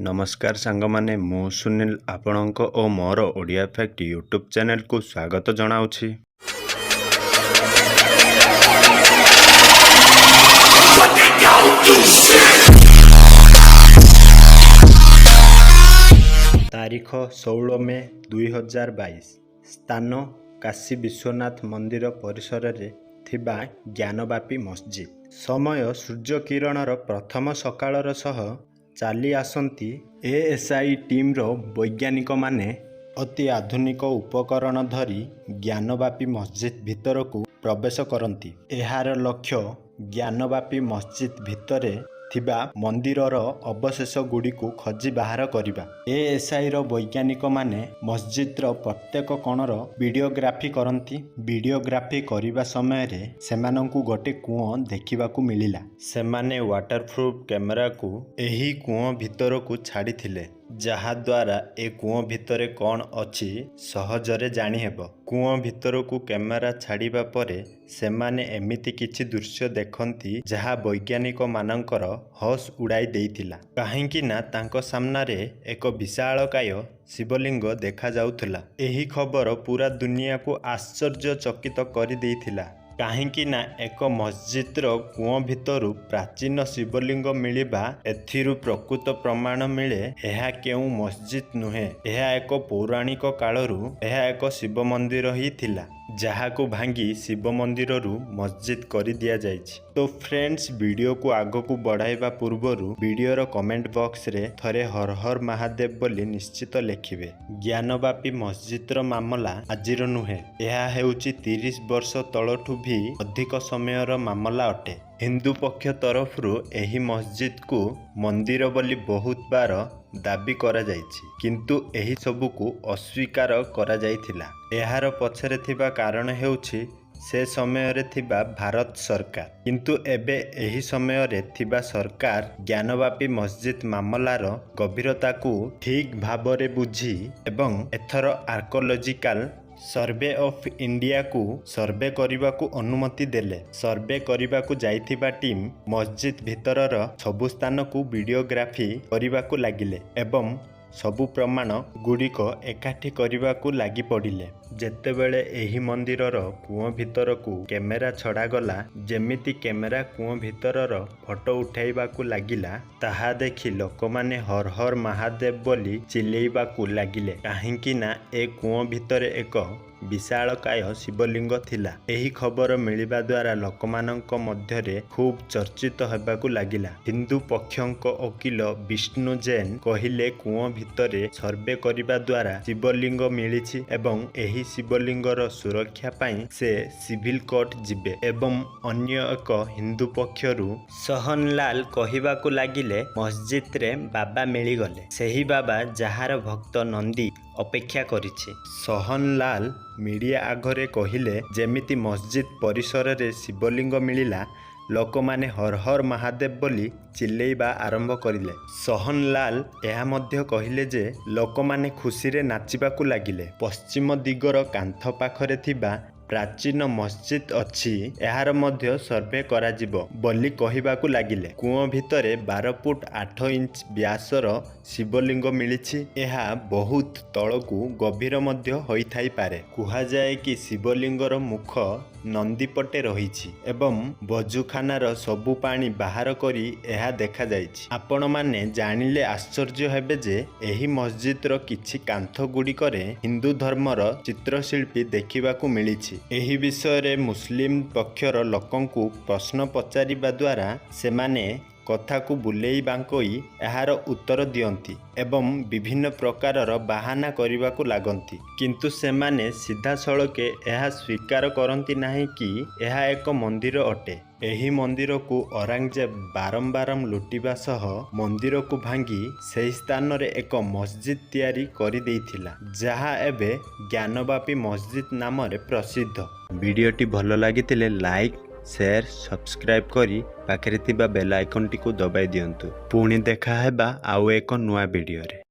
नमस्कार सांगमाने मु सुनील आपणको ओ मोर Odia fact YouTube channel को स्वागत जनाउछि। तारीख 16 मे 2022 स्थान काशी विश्वनाथ मंदिर परिसर रे थिबा ज्ञानवापी मस्जिद। समय सूर्य किरणर प्रथम सकाळर सह चाली आसंती एएसआई टीम रो वैज्ञानिक माने अति आधुनिक उपकरण धरी ज्ञानवापी मस्जिद भितर को प्रवेश करती। एहार लक्ष्य ज्ञानवापी मस्जिद भितरे थिबा मंदिरर अवशेष गुड़ी को खोजी बाहर करवा। एएसआई रो वैज्ञानिक माने मस्जिद रो प्रत्येक कोणर वीडियोग्राफी करती। वीडियोग्राफी करने समय रे सेमानंकु गोटे कुओं देखिबाकू मिलिला। सेमाने वाटरप्रूफ कैमेरा को एही कुओं भितर को छाड़ी थिले, जहा द्वारा ए कुओं भितरे कौन अछि सहजरे जानी हेबो। कुओं भितर को कैमेरा छाड़िबा परे सेमाने एमिति किछि दृश्य देखंती जहा वैज्ञानिक मानकर हस उड़ाई देइथिला। काहेकि ना तांको सामना रे एक विशालकाय शिवलिंग देखा जाउथला। एही खबर पूरा दुनिया को आश्चर्यचकित कर देइथिला। काहेकि ना एक मस्जिद रो कुओं भितरु प्राचीन शिवलिंग मिलिबा एथिरु प्रकृत प्रमाण मिले एहा केउ मस्जिद नुहे, एहा एक पौराणिक कालरू एहा एक शिव मंदिर ही थिला, जहाको भांगी शिव मंदिर रु मस्जिद कर दिया जाइछि। तो फ्रेंड्स, वीडियो को आगो को बढ़ाइबा पूर्वरु वीडियो रो कमेंट बॉक्स रे थरे हर हर महादेव बोली निश्चित लिखिबे। ज्ञानवापी मस्जिद रो मामला आजिर नुहे, एहा हेउछि 30 वर्ष तलठू भी अधिक समयर मामला अटे। हिंदू पक्ष तरफरु एही मस्जिद को मंदिर बोली बहुत बार दाबी करा जाइछि, किंतु एही सबु को अस्वीकार करा जाइथिला। एहार पछरे थिबा कारण हेउछि से समय रे थिबा भारत सरकार, किंतु एबे एही समय रे थिबा सरकार ज्ञानवापी मस्जिद मामलार गभीरता को ठीक भाबरे बुझी एवं एथर आर्कोलॉजिकल सर्वे ऑफ इंडिया को सर्वे करने को अनुमति देले। सर्वे करने को जाइथिबा टीम मस्जिद भितरर सबु स्थान को वीडियोग्राफी करने को लगिले एवं सबु प्रमाण गुड़िक एकाठी करने को लगी पड़िले। जेतेबेले एही मंदिरर कुओं भितर को कैमेरा छड़ा गला, जेमिति कैमेरा कुओं भितरर फोटो उठाइबा को लागिला, ताहा देखि लोकमाने हर हर महादेव बोली चिल्लेइबा को लागिले। काहेकि ना ए कुओं भितरे एक विशालकाय शिवलिंग थिला। एही खबर मिलिबा द्वारा लोकमानंक मध्यरे खूब चर्चित हेबाकू लागिला। हिंदू पक्षंक वकील विष्णु जैन कहिले कुओं भितरे सर्वे करिबा द्वारा शिवलिंग मिलिछि एवं एही शिवलिंगर सुरक्षा पाई से सिविल कोर्ट जिबे। एवं अन्य एक हिंदू पक्षरु सहनलाल कहिबाकू लागिले मस्जिद रे बाबा मिलिगले, सेही बाबा जहार भक्त नंदी अपेक्षा करिछि। सहनलाल मीडिया आगरे कहिले जेमिति मस्जिद परिसर रे शिवलिंग मिलिला, लोकमाने हर हर महादेव बोली चिल्लेइबा आरंभ करिले। सहनलाल एहा मध्य कहिले जे लोकमाने खुशी रे नाचिबाकू लागिले। पश्चिम दिगर कांथ पाखरे थिबा प्राचीन मस्जिद अछि, एहार मध्य सर्वे करा जिवो बोली कहिबाकू लागिले। कुओं भितरे 12 फुट 8 इंच व्यासर शिवलिंग मिलिछि। एहा बहुत तळकू गभीर मध्य होई थाई पारे। कुहा जाए कि शिवलिंगर मुख नंदी पटे रहिछि एवं बजुखानार सबु पानी बाहर करी एहा देखा जाइछि। आपण माने जानिले आश्चर्य हेबे जे एही मस्जिदर किछि कांथ गुड़िकरे हिंदू धर्मर चित्रशिल्पी देखिबाकू मिलिछि। एही विषय रे मुस्लिम पक्षर लोकंकु प्रश्न पचारिबा द्वारा सेमाने कथा को बुलेई बांकोई एहार उत्तर दियंती एवं विभिन्न प्रकारर बाहाना करने को लागंती, किंतु सेमाने सीधा सड़के एहा स्वीकार करंती नाही कि एहा एक मंदिर अटे। एही मंदिर को औरंगजेब बारंबार लुटिबा सह मंदिर को भांगी सेही स्थान रे एक मस्जिद तैयारी करि देइथिला, जहा एबे ज्ञानवापी मस्जिद नाम रे प्रसिद्ध। वीडियोटी भल लागितिले लाइक शेयर सब्सक्राइब करी पाखरे थिबा बेल आइकन टी को दबाई दियंतु। पुणी देखा हेबा आउ एक नुआ वीडियो रे।